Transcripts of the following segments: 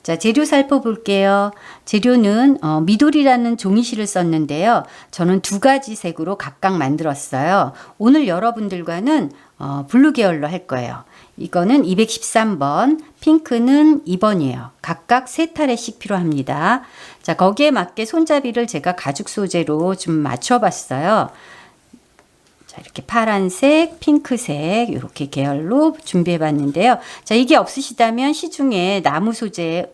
자, 재료 살펴볼게요. 재료는 미돌이라는 종이실을 썼는데요. 저는 두 가지 색으로 각각 만들었어요. 오늘 여러분들과는 블루 계열로 할 거예요. 이거는 213번, 핑크는 2번이에요. 각각 3타렛씩 필요합니다. 자, 거기에 맞게 손잡이를 제가 가죽 소재로 좀 맞춰봤어요. 자, 이렇게 파란색, 핑크색 이렇게 계열로 준비해 봤는데요. 자, 이게 없으시다면 시중에 나무 소재의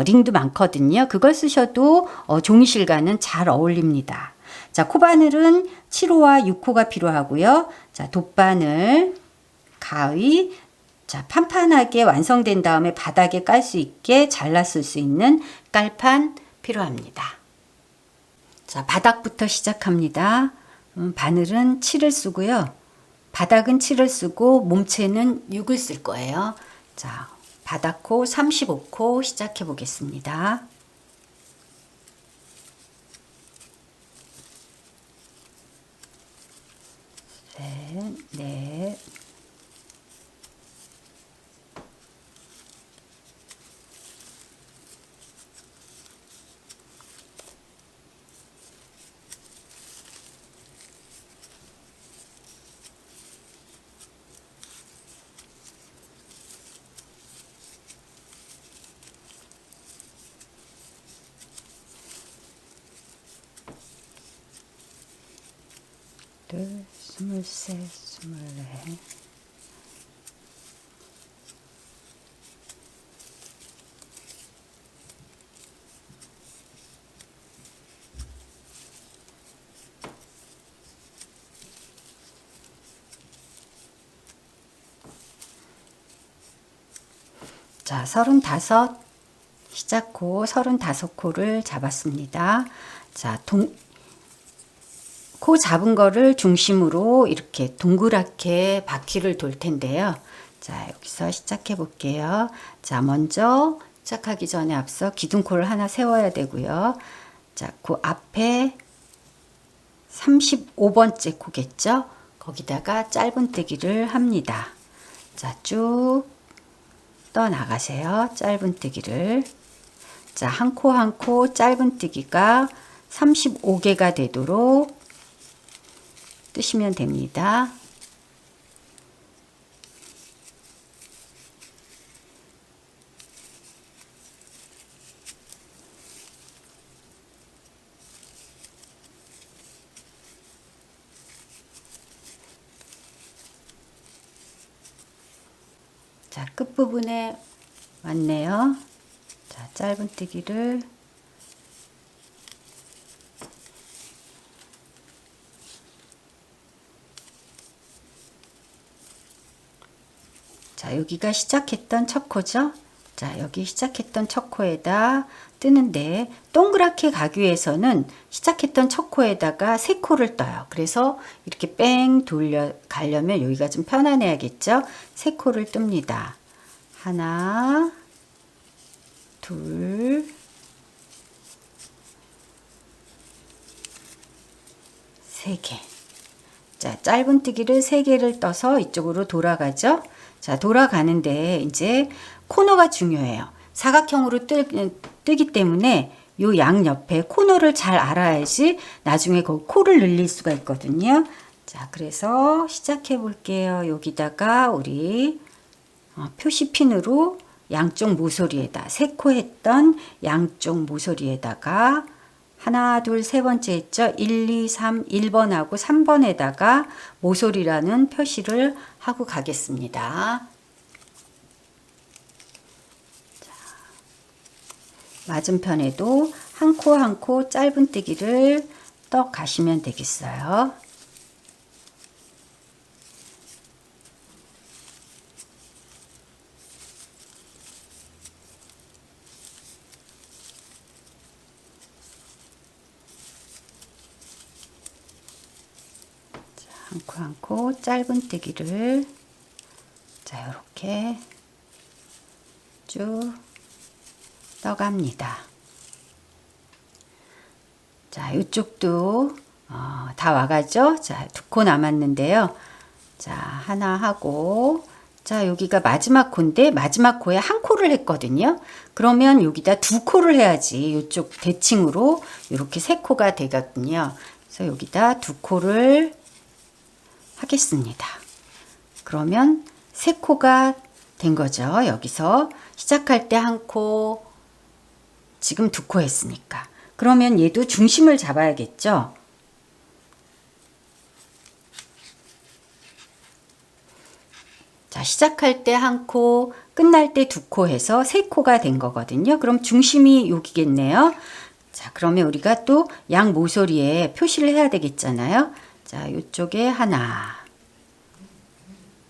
링도 많거든요. 그걸 쓰셔도 종이실과는 잘 어울립니다. 자, 코바늘은 7호와 6호가 필요하고요. 자, 돗바늘, 가위, 자, 판판하게 완성된 다음에 바닥에 깔 수 있게 잘랐을 수 있는 깔판 필요합니다. 자, 바닥부터 시작합니다. 바늘은 7을 쓰고요. 바닥은 7을 쓰고 몸체는 6을 쓸 거예요. 자, 바닥코 35코 시작해 보겠습니다. 셋, 넷, 둘, 23, 24. 자, 35 시작코 35코를 잡았습니다. 자, 코 잡은 거를 중심으로 이렇게 동그랗게 바퀴를 돌 텐데요. 자, 여기서 시작해 볼게요. 자, 먼저 시작하기 전에 앞서 기둥코를 하나 세워야 되고요. 자, 그 앞에 35번째 코겠죠? 거기다가 짧은뜨기를 합니다. 자, 쭉 떠나가세요. 짧은뜨기를. 자, 한 코 한 코 짧은뜨기가 35개가 되도록 뜨시면 됩니다. 자, 끝부분에 왔네요. 자, 짧은뜨기를 자, 여기가 시작했던 첫 코죠. 자, 여기 시작했던 첫 코에다 뜨는데 동그랗게 가기 위해서는 시작했던 첫 코에다가 세 코를 떠요. 그래서 이렇게 뺑 돌려 가려면 여기가 좀 편안해야겠죠. 세 코를 뜹니다. 하나, 둘, 세 개. 자, 짧은뜨기를 3개를 떠서 이쪽으로 돌아가죠. 자, 돌아가는데 이제 코너가 중요해요. 사각형으로 뜨기 때문에 요 양옆에 코너를 잘 알아야지 나중에 그 코를 늘릴 수가 있거든요. 자, 그래서 시작해 볼게요. 여기다가 우리 표시핀으로 양쪽 모서리에다 3코 했던 양쪽 모서리에다가 하나, 둘, 세 번째 했죠. 1, 2, 3, 1번하고 3번에다가 모서리라는 표시를 하고 가겠습니다. 자, 맞은편에도 한 코 한 코 짧은뜨기를 떠 가시면 되겠어요. 한 코 한 코 짧은뜨기를 자, 이렇게 쭉 떠갑니다. 자, 이쪽도 다 와가죠. 자, 2코 남았는데요. 자, 하나 하고 자, 여기가 마지막 코인데 마지막 코에 한 코를 했거든요. 그러면 여기다 두 코를 해야지 이쪽 대칭으로 이렇게 세 코가 되거든요. 그래서 여기다 두 코를 하겠습니다. 그러면 세 코가 된 거죠. 여기서 시작할 때 한 코, 지금 두 코 했으니까. 그러면 얘도 중심을 잡아야겠죠. 자, 시작할 때 한 코, 끝날 때 두 코 해서 세 코가 된 거거든요. 그럼 중심이 여기겠네요. 자, 그러면 우리가 또 양 모서리에 표시를 해야 되겠잖아요. 자, 이쪽에 하나,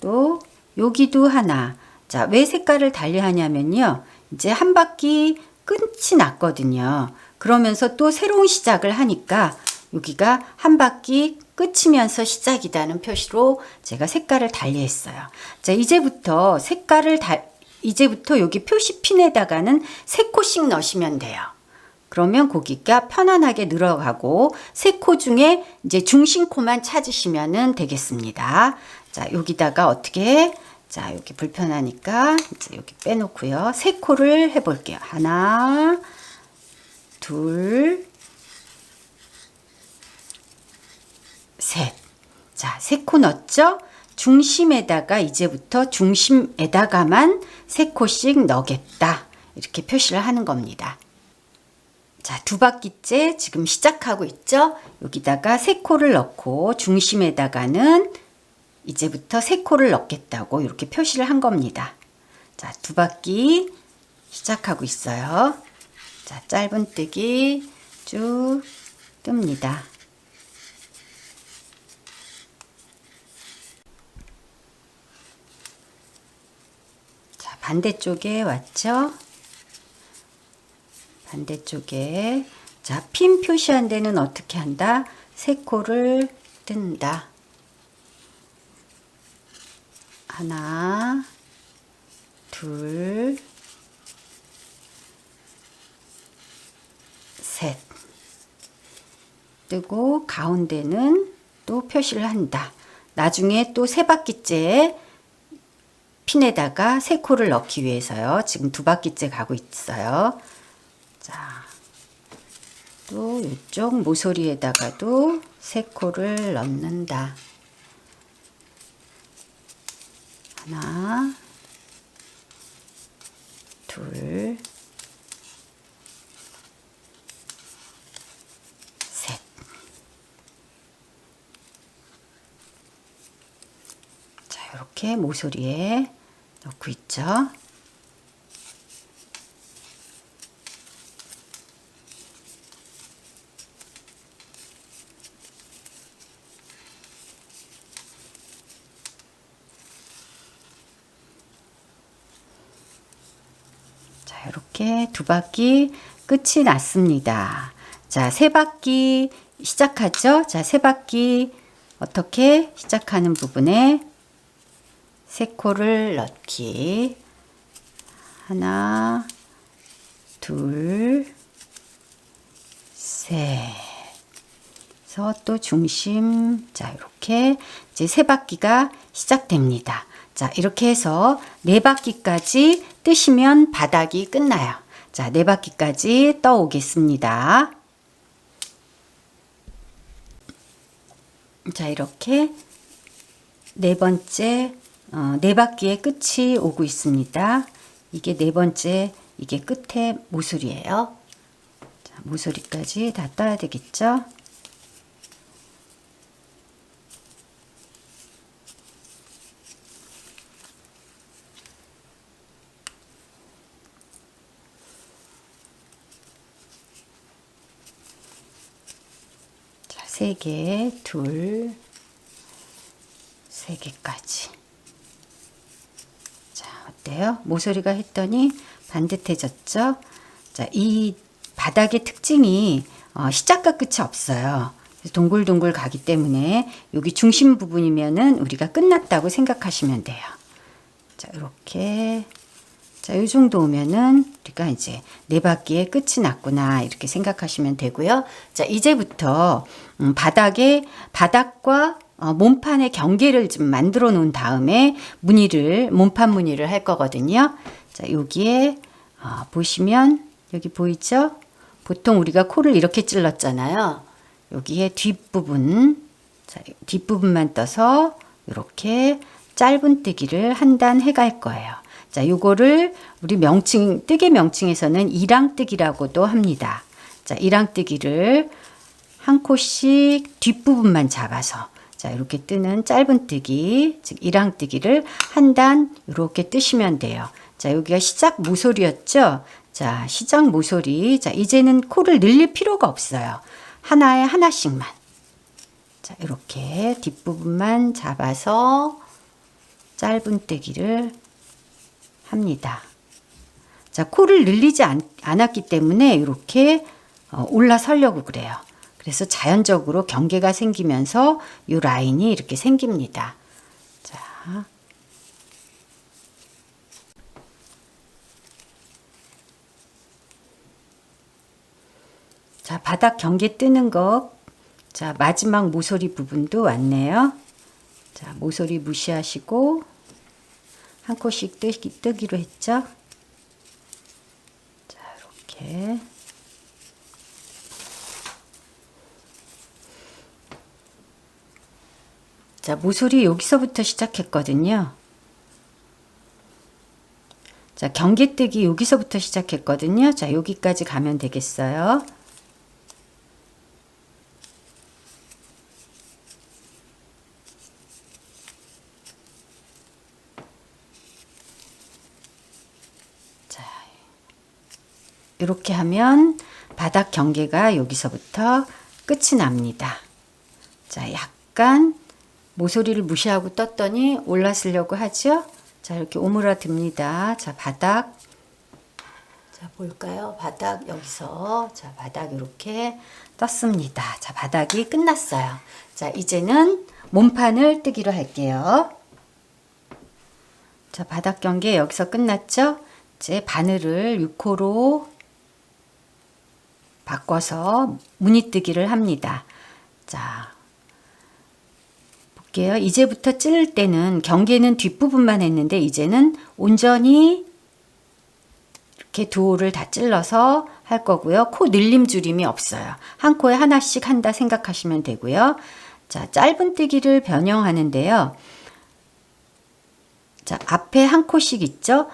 또 여기도 하나. 자, 왜 색깔을 달리 하냐면요. 이제 한 바퀴 끝이 났거든요. 그러면서 또 새로운 시작을 하니까 여기가 한 바퀴 끝이면서 시작이라는 표시로 제가 색깔을 달리 했어요. 자, 이제부터 이제부터 여기 표시핀에다가는 세 코씩 넣으시면 돼요. 그러면 고기가 편안하게 늘어가고 세 코 중에 이제 중심 코만 찾으시면 되겠습니다. 자, 여기다가 어떻게, 자, 여기 불편하니까 이제 여기 빼놓고요. 세 코를 해볼게요. 하나, 둘, 셋. 자, 세 코 넣었죠? 중심에다가 이제부터 중심에다가만 세 코씩 넣겠다. 이렇게 표시를 하는 겁니다. 자, 두 바퀴째 지금 시작하고 있죠? 여기다가 세 코를 넣고 중심에다가는 이제부터 세 코를 넣겠다고 이렇게 표시를 한 겁니다. 자, 두 바퀴 시작하고 있어요. 자, 짧은뜨기 쭉 뜹니다. 자, 반대쪽에 왔죠? 반대쪽에, 자, 핀 표시한 데는 어떻게 한다? 세 코를 뜬다. 하나, 둘, 셋. 뜨고 가운데는 또 표시를 한다. 나중에 또 세 바퀴째 핀에다가 세 코를 넣기 위해서요. 지금 두 바퀴째 가고 있어요. 자, 또 이쪽 모서리에다가도 세 코를 넣는다. 하나, 둘, 셋. 자, 이렇게 모서리에 넣고 있죠. 자, 이렇게 두 바퀴 끝이 났습니다. 자, 세 바퀴 시작하죠. 자, 세 바퀴 어떻게 시작하는 부분에 세 코를 넣기. 하나, 둘, 셋. 그래서 또 중심, 자, 이렇게 이제 세 바퀴가 시작됩니다. 자, 이렇게 해서 네 바퀴까지 뜨시면 바닥이 끝나요. 자, 네 바퀴까지 떠 오겠습니다. 자, 이렇게 네 번째, 네 바퀴의 끝이 오고 있습니다. 이게 네 번째, 이게 끝에 모서리예요. 자, 모서리까지 다 떠야 되겠죠? 자, 세 개, 둘, 세 개까지. 자, 어때요? 모서리가 했더니 반듯해졌죠? 자, 이 바닥의 특징이 시작과 끝이 없어요. 동글동글 가기 때문에 여기 중심 부분이면은 우리가 끝났다고 생각하시면 돼요. 자, 이렇게. 자, 이 정도 오면은 우리가 이제 네 바퀴의 끝이 났구나 이렇게 생각하시면 되고요. 자, 이제부터 바닥과 몸판에 경계를 좀 만들어 놓은 다음에 몸판 무늬를 할 거거든요. 자, 여기에 보시면 여기 보이죠? 보통 우리가 코를 이렇게 찔렀잖아요. 여기에 뒷부분, 자, 뒷부분만 떠서 이렇게 짧은뜨기를 한 단 해갈 거예요. 자, 요거를 우리 뜨개 명칭에서는 이랑뜨기라고도 합니다. 자, 이랑뜨기를 한 코씩 뒷부분만 잡아서, 자, 이렇게 뜨는 짧은뜨기, 즉 이랑뜨기를 한 단 이렇게 뜨시면 돼요. 자, 여기가 시작 모서리였죠? 자, 시작 모서리. 자, 이제는 코를 늘릴 필요가 없어요. 하나에 하나씩만. 자, 이렇게 뒷부분만 잡아서 짧은뜨기를 합니다. 자, 코를 늘리지 않았기 때문에 이렇게 올라서려고 그래요. 그래서 자연적으로 경계가 생기면서 이 라인이 이렇게 생깁니다. 자, 바닥 경계 뜨는 거. 자, 마지막 모서리 부분도 왔네요. 자, 모서리 무시하시고 한 코씩 뜨기로 했죠. 자, 이렇게. 자, 모서리 여기서부터 시작했거든요. 자, 경계뜨기 여기서부터 시작했거든요. 자, 여기까지 가면 되겠어요. 자, 이렇게 하면 바닥 경계가 여기서부터 끝이 납니다. 자, 약간 모서리를 무시하고 떴더니 올라서려고 하죠. 자, 이렇게 오므라듭니다. 자, 바닥. 자, 볼까요? 바닥 여기서. 자, 바닥 이렇게 떴습니다. 자, 바닥이 끝났어요. 자, 이제는 몸판을 뜨기로 할게요. 자, 바닥 경계 여기서 끝났죠? 이제 바늘을 6호로 바꿔서 무늬뜨기를 합니다. 자, 볼게요. 이제부터 찌를 때는 경계는 뒷부분만 했는데 이제는 온전히 이렇게 두 호를 다 찔러서 할 거고요. 코 늘림 줄임이 없어요. 한 코에 하나씩 한다 생각하시면 되고요. 자, 짧은뜨기를 변형하는데요. 자, 앞에 한 코씩 있죠?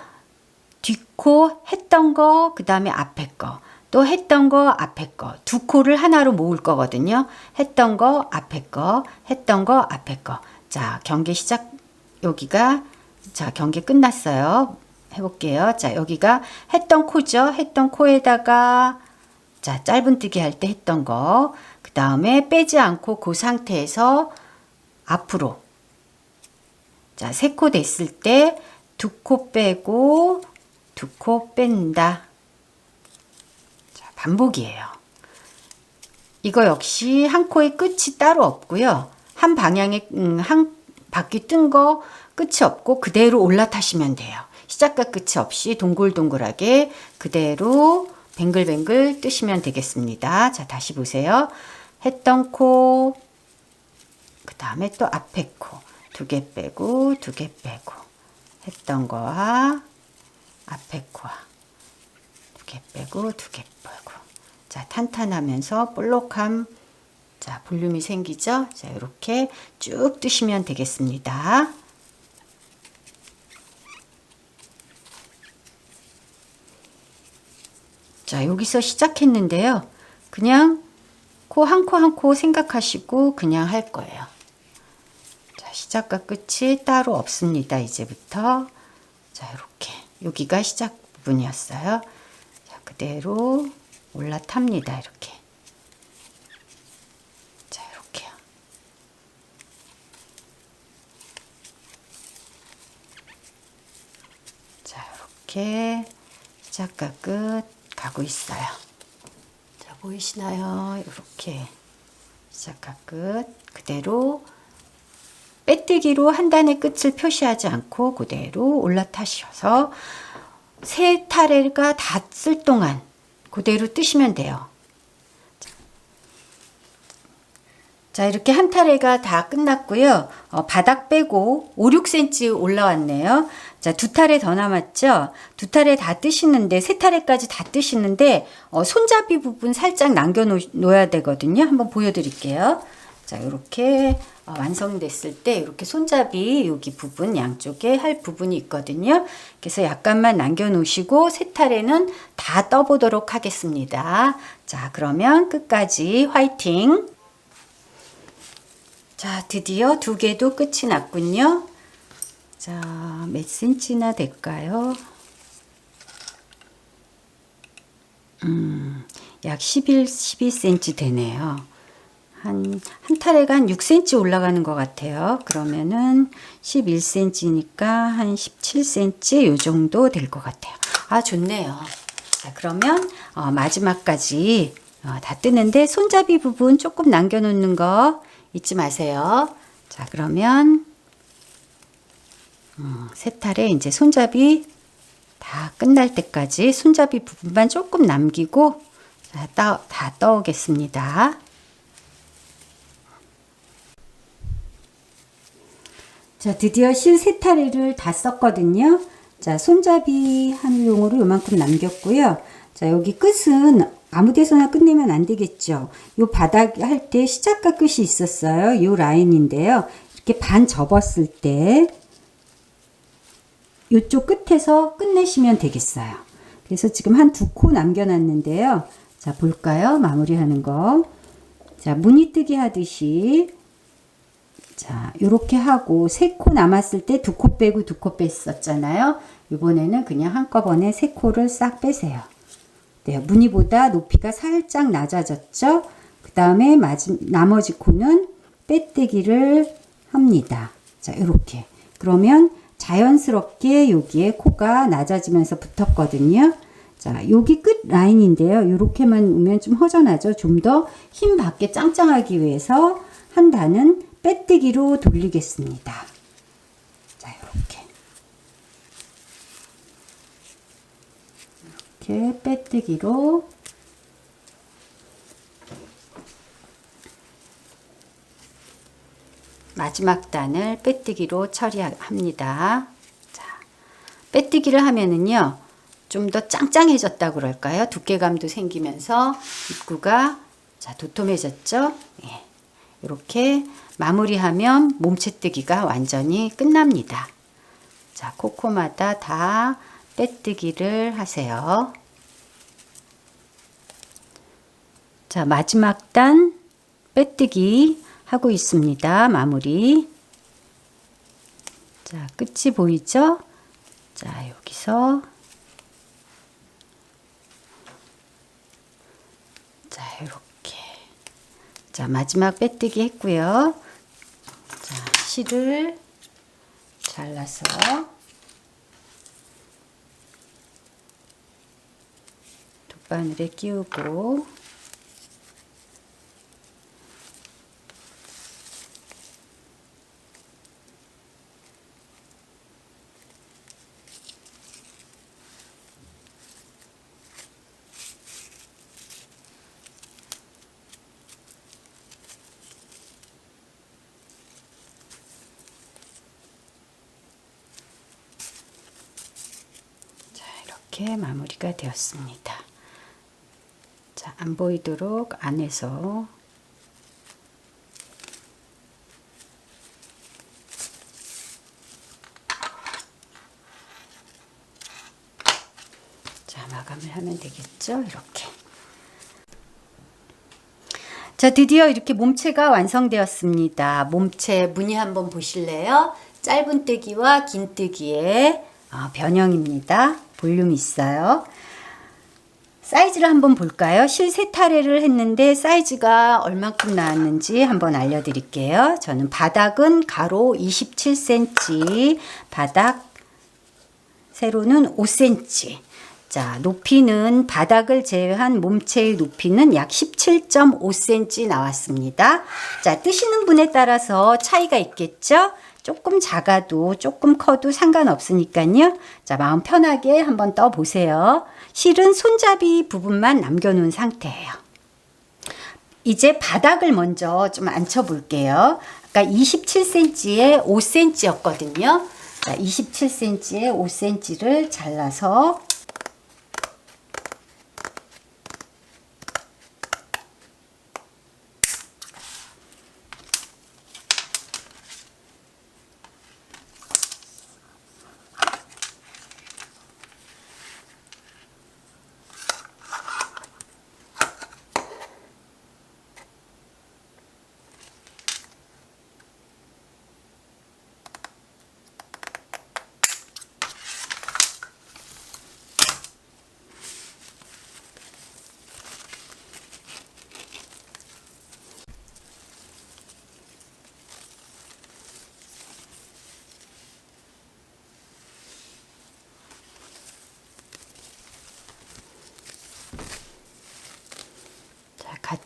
뒷코 했던 거, 그 다음에 앞에 거. 또 했던 거, 앞에 거. 두 코를 하나로 모을 거거든요. 했던 거, 앞에 거. 했던 거, 앞에 거. 자, 경계 시작. 여기가, 자, 경계 끝났어요. 해볼게요. 자, 여기가 했던 코죠. 했던 코에다가, 자, 짧은뜨기 할 때 했던 거. 그 다음에 빼지 않고 그 상태에서 앞으로. 자, 세 코 됐을 때 두 코 빼고, 두 코 뺀다. 반복이에요. 이거 역시 한 코의 끝이 따로 없고요. 한 방향에 한 바퀴 뜬 거 끝이 없고 그대로 올라타시면 돼요. 시작과 끝이 없이 동글동글하게 그대로 뱅글뱅글 뜨시면 되겠습니다. 자, 다시 보세요. 했던 코, 그 다음에 또 앞에 코 두 개 빼고 두 개 빼고 했던 거와 앞에 코와 두 개 빼고 두 개 빼고. 자, 탄탄하면서 볼록함, 자, 볼륨이 생기죠? 자, 이렇게 쭉 뜨시면 되겠습니다. 자, 여기서 시작했는데요. 그냥 코 한 코 한 코 생각하시고 그냥 할 거예요. 자, 시작과 끝이 따로 없습니다. 이제부터. 자, 이렇게. 여기가 시작 부분이었어요. 자, 그대로 올라탑니다. 이렇게. 자, 이렇게요. 자, 이렇게 시작과 끝 가고 있어요. 자, 보이시나요? 이렇게 시작과 끝 그대로 빼뜨기로 한 단의 끝을 표시하지 않고 그대로 올라타셔서 세 타래가 닿을 동안 그대로 뜨시면 돼요. 자, 이렇게 한 타래가 다 끝났고요. 바닥 빼고 5, 6cm 올라왔네요. 자, 두 타래 더 남았죠? 두 타래 다 뜨시는데, 세 타래까지 다 뜨시는데, 손잡이 부분 살짝 남겨놓아야 되거든요. 한번 보여드릴게요. 자, 이렇게 완성됐을 때, 이렇게 손잡이 여기 부분, 양쪽에 할 부분이 있거든요. 그래서 약간만 남겨놓으시고, 세 타래는 다 떠보도록 하겠습니다. 자, 그러면 끝까지 화이팅! 자, 드디어 두 개도 끝이 났군요. 자, 몇 센치나 될까요? 약 12cm 되네요. 한 타래가 한 6cm 올라가는 것 같아요. 그러면은 11cm니까 한 17cm 요 정도 될 것 같아요. 아, 좋네요. 자, 그러면 마지막까지 다 뜨는데 손잡이 부분 조금 남겨놓는 거 잊지 마세요. 자, 그러면 세 타래 이제 손잡이 다 끝날 때까지 손잡이 부분만 조금 남기고 다 떠오겠습니다. 자, 드디어 실 세 타래를 다 썼거든요. 자, 손잡이 하늘용으로 요만큼 남겼고요. 자, 여기 끝은 아무 데서나 끝내면 안 되겠죠. 요 바닥 할 때 시작과 끝이 있었어요. 요 라인인데요. 이렇게 반 접었을 때 요쪽 끝에서 끝내시면 되겠어요. 그래서 지금 한 2코 남겨놨는데요. 자, 볼까요? 마무리하는 거. 자, 무늬뜨기 하듯이 자, 요렇게 하고 3코 남았을 때 2코 빼고 2코 뺐었잖아요. 이번에는 그냥 한꺼번에 3코를 싹 빼세요. 네, 무늬보다 높이가 살짝 낮아졌죠. 그 다음에 나머지 코는 빼뜨기를 합니다. 자, 이렇게. 그러면 자연스럽게 여기에 코가 낮아지면서 붙었거든요. 자, 여기 끝 라인인데요. 이렇게만 오면 좀 허전하죠. 좀 더 힘 받게 짱짱하기 위해서 한 단은 빼뜨기로 돌리겠습니다. 자, 이렇게 빼뜨기로 마지막 단을 빼뜨기로 처리합니다. 자, 빼뜨기를 하면은요, 좀 더 짱짱해졌다고 그럴까요? 두께감도 생기면서 입구가 자, 도톰해졌죠? 예. 이렇게 마무리하면 몸체뜨기가 완전히 끝납니다. 자, 코코마다 다 빼뜨기를 하세요. 자, 마지막 단 빼뜨기 하고 있습니다. 마무리. 자, 끝이 보이죠? 자, 여기서 자, 이렇게 자, 마지막 빼뜨기 했고요. 자, 실을 잘라서 돗바늘에 끼우고 이렇게 마무리가 되었습니다. 자, 안 보이도록 안에서 자, 마감을 하면 되겠죠? 이렇게. 자, 드디어 이렇게 몸체가 완성되었습니다. 몸체 무늬 한번 보실래요? 짧은뜨기와 긴뜨기의 변형입니다. 볼륨이 있어요. 사이즈를 한번 볼까요? 실 세 타래를 했는데 사이즈가 얼마큼 나왔는지 한번 알려드릴게요. 저는 바닥은 가로 27cm, 바닥 세로는 5cm. 자, 높이는 바닥을 제외한 몸체의 높이는 약 17.5cm 나왔습니다. 자, 뜨시는 분에 따라서 차이가 있겠죠? 조금 작아도 조금 커도 상관없으니까요. 자, 마음 편하게 한번 떠보세요. 실은 손잡이 부분만 남겨놓은 상태예요. 이제 바닥을 먼저 좀 앉혀 볼게요. 아까 27cm에 5cm였거든요. 자, 27cm에 5cm를 잘라서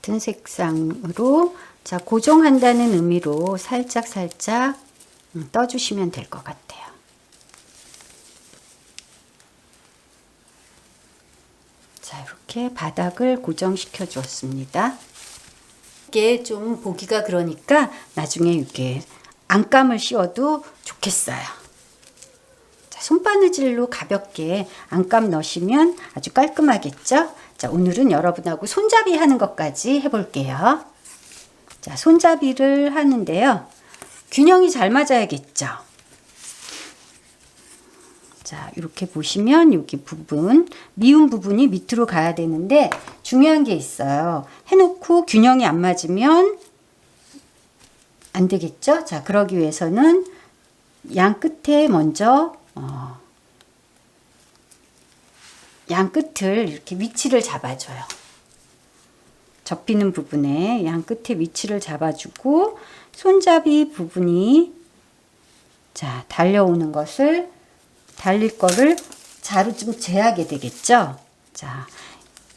같은 색상으로 자 고정한다는 의미로 살짝 떠주시면 될 것 같아요. 자 이렇게 바닥을 고정시켜 주었습니다. 이게 좀 보기가 그러니까 나중에 이렇게 안감을 씌워도 좋겠어요. 자, 손바느질로 가볍게 안감 넣으시면 아주 깔끔하겠죠? 자, 오늘은 여러분하고 손잡이 하는 것까지 해볼게요. 자, 손잡이를 하는데요. 균형이 잘 맞아야겠죠? 자, 이렇게 보시면 여기 부분, 미운 부분이 밑으로 가야 되는데 중요한 게 있어요. 해놓고 균형이 안 맞으면 안 되겠죠? 자, 그러기 위해서는 양 끝에 먼저 양 끝을 이렇게 위치를 잡아줘요. 접히는 부분에 양 끝에 위치를 잡아주고 손잡이 부분이 자 달려오는 것을 달릴 거를 자로 좀 재하게 되겠죠. 자,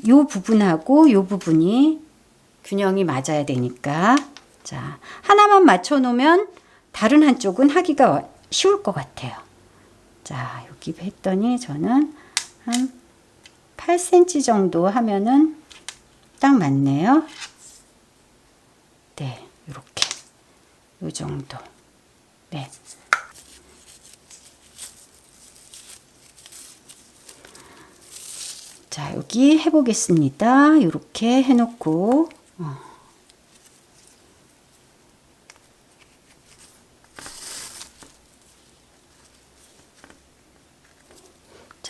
요 부분하고 요 부분이 균형이 맞아야 되니까 자 하나만 맞춰 놓으면 다른 한쪽은 하기가 쉬울 것 같아요. 자 여기 했더니 저는 한 8cm 정도 하면은 딱 맞네요. 네, 이렇게 이 정도. 네. 자, 여기 해보겠습니다. 이렇게 해놓고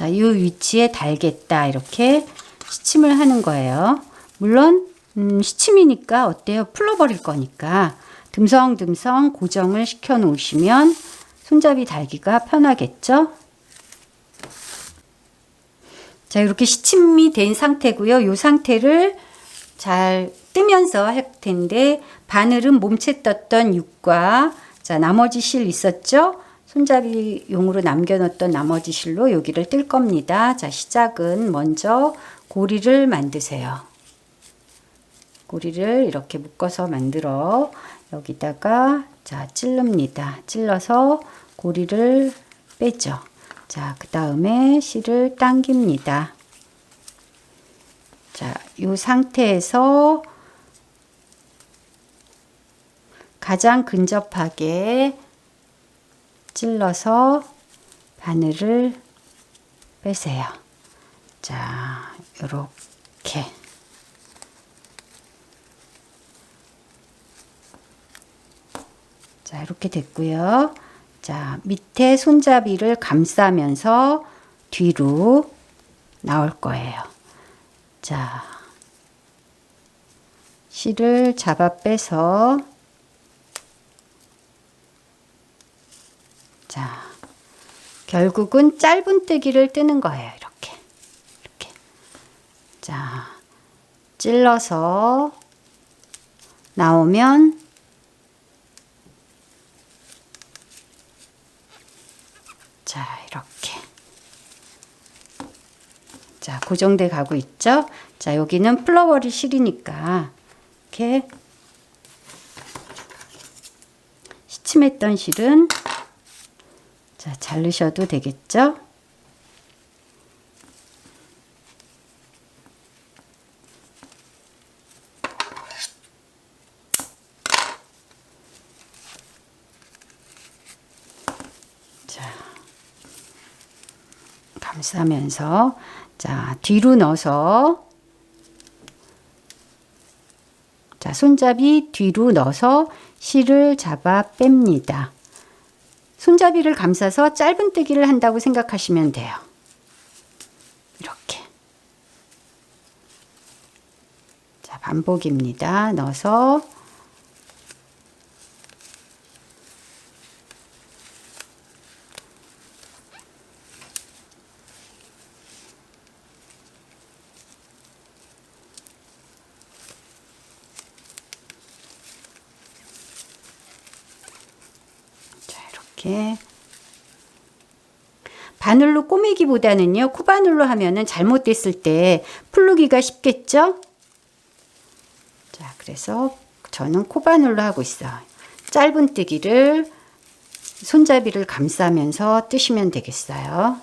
자, 이 위치에 달겠다 이렇게 시침을 하는 거예요. 물론 시침이니까 어때요? 풀러버릴 거니까 듬성듬성 고정을 시켜 놓으시면 손잡이 달기가 편하겠죠? 자, 이렇게 시침이 된 상태고요. 이 상태를 잘 뜨면서 할 텐데 바늘은 몸체 떴던 육과 자, 나머지 실 있었죠? 손잡이용으로 남겨놓던 나머지 실로 여기를 뜰 겁니다. 자, 시작은 먼저 고리를 만드세요. 고리를 이렇게 묶어서 만들어 여기다가 자, 찌릅니다. 찔러서 고리를 빼죠. 자, 그 다음에 실을 당깁니다. 자, 이 상태에서 가장 근접하게 찔러서 바늘을 빼세요. 자, 요렇게. 자, 이렇게 됐고요. 자, 밑에 손잡이를 감싸면서 뒤로 나올 거예요. 자, 실을 잡아 빼서 자, 결국은 짧은뜨기를 뜨는 거예요. 이렇게. 이렇게. 자, 찔러서 나오면 자, 이렇게. 자, 고정돼 가고 있죠? 자, 여기는 풀러버릴 실이니까 이렇게 시침했던 실은 자, 자르셔도 되겠죠? 감싸면서 자, 뒤로 넣어서 자, 손잡이 뒤로 넣어서 실을 잡아 뺍니다. 손잡이를 감싸서 짧은뜨기를 한다고 생각하시면 돼요. 이렇게. 자, 반복입니다. 넣어서 이렇게 바늘로 꼬매기보다는요, 코바늘로 하면은 잘못됐을 때 풀르기가 쉽겠죠? 자, 그래서 저는 코바늘로 하고 있어요. 짧은뜨기를 손잡이를 감싸면서 뜨시면 되겠어요.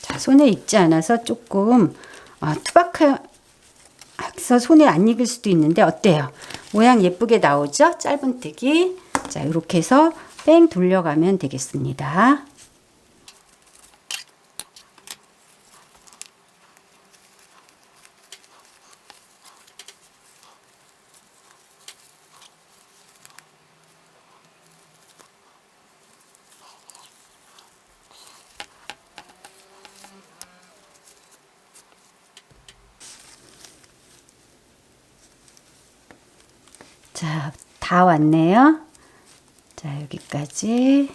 자, 손에 익지 않아서 조금 투박해서 손에 안 익을 수도 있는데 어때요? 모양 예쁘게 나오죠? 짧은뜨기. 자, 이렇게 해서 뺑 돌려가면 되겠습니다. 자, 다 왔네요. 자, 여기까지.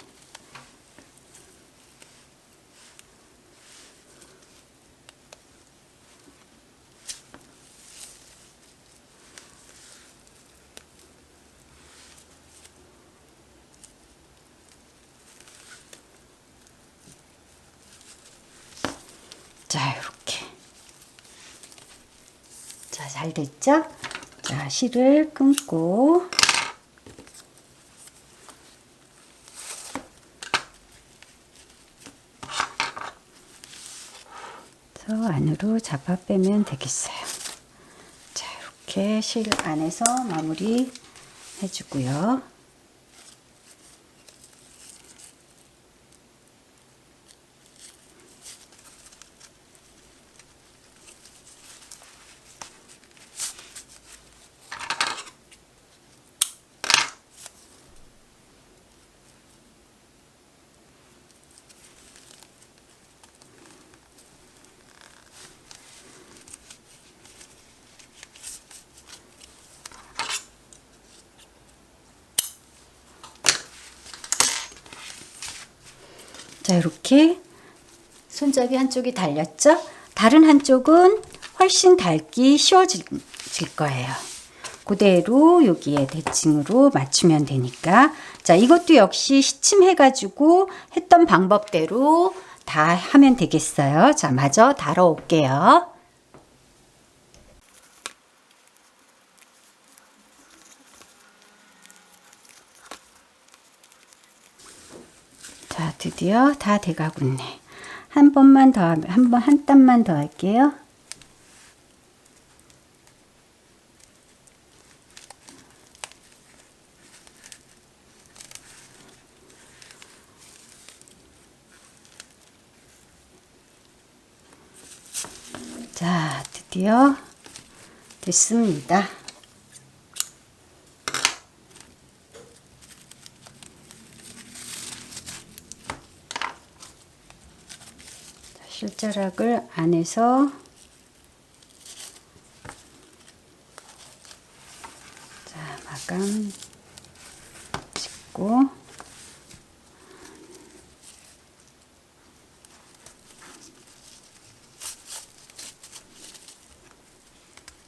자, 이렇게. 자, 잘 됐죠? 자, 실을 끊고 안으로 잡아 빼면 되겠어요. 자, 이렇게 실 안에서 마무리 해주고요. 자, 이렇게 손잡이 한쪽이 달렸죠? 다른 한쪽은 훨씬 달기 쉬워질 거예요. 그대로 여기에 대칭으로 맞추면 되니까. 자, 이것도 역시 시침해가지고 했던 방법대로 다 하면 되겠어요. 자, 마저 달아 올게요. 자, 드디어 다 돼가고 있네. 한 번만 더, 한 땀만 더 할게요. 자, 드디어 됐습니다. 실자락을 안에서 자, 마감 찍고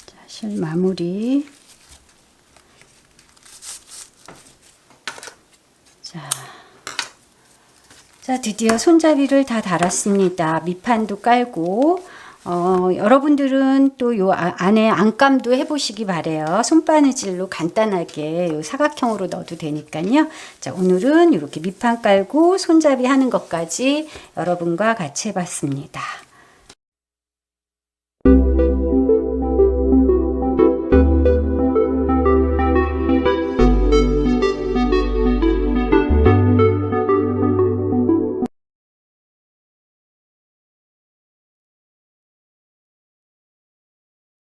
자, 실 마무리. 자, 드디어 손잡이를 다 달았습니다. 밑판도 깔고 여러분들은 또 요 안에 안감도 해보시기 바래요. 손바느질로 간단하게 요 사각형으로 넣어도 되니까요. 자, 오늘은 이렇게 밑판 깔고 손잡이 하는 것까지 여러분과 같이 해봤습니다.